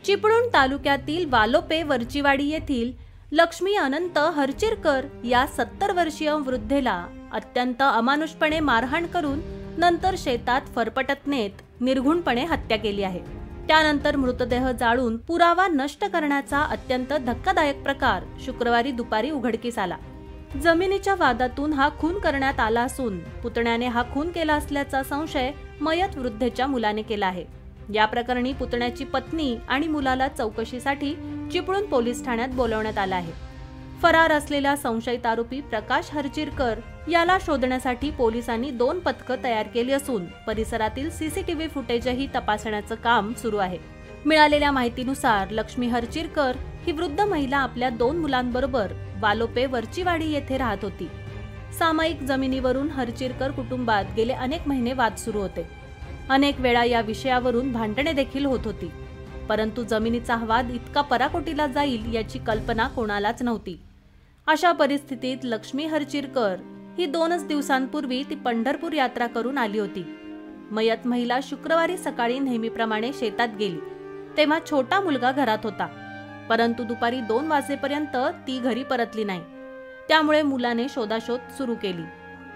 चिपळूण तालुक्यातील वालोपे वरचीवाडी येथील लक्ष्मी अनंत हरचिरकर या 70 वर्षीय वृद्धेला अत्यंत अमानुषपणे मारहाण करून नंतर शेतात फरफटत नेत निर्घुणपणे हत्या केली आहे। त्यानंतर मृतदेह जाळून पुरावा नष्ट करण्याचा अत्यंत धक्कादायक प्रकार शुक्रवारी दुपारी उघडकीस आला। जमिनीच्या वादातून हा खून करण्यात आला असून पुतण्याने हा खून केला असल्याचा संशय मयत वृद्धेच्या मुलाने केला आहे। या प्रकरणी पुतण्याची पत्नी आणि मुलाला चौकशीसाठी चिपळूण पोलीस ठाण्यात बोलावण्यात आले आहे। फरार असलेला संशयित आरोपी प्रकाश हरचिरकर याला शोधण्यासाठी पोलिसांनी 2 पथकं तयार केली असून परिसरातील सीसीटीव्ही फुटेजही तपासण्याचं काम सुरू आहे। मिळालेल्या माहितीनुसार लक्ष्मी हरचिरकर ही वृद्ध महिला आपल्या 2 मुलांबरोबर वालोपे वरचीवाडी येथे राहत होती। सामायिक जमिनीवरून हरचिरकर कुटुंबात गेले अनेक महिने वाद सुरू होते। अनेक वेळा या विषयावरून भांडणे देखील होत होती, परंतु जमिनीचा वाद इतका पराकोटीला जाईल याची कल्पना कोणालाच नव्हती। अशा परिस्थितीत लक्ष्मी हरचिरकर ही 2च दिवसांपूर्वी ती पंढरपूर यात्रा करून आली होती। मयत महिला शुक्रवारी सकाळी नेहमीप्रमाणे शेतात गेली तेव्हा छोटा मुलगा घरात होता, परंतु दुपारी 2 वाजेपर्यंत ती घरी परतली नाही। त्यामुळे मुलाने शोधाशोध सुरू केली।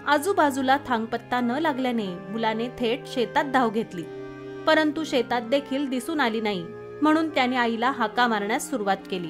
आजूबाजूला थांगपत्ता न लागल्याने मुलाने थेट शेतात धाव घेतली, परंतु शेतात देखील दिसून आली नाही, म्हणून त्याने आईला हाका मारण्यास सुरुवात केली।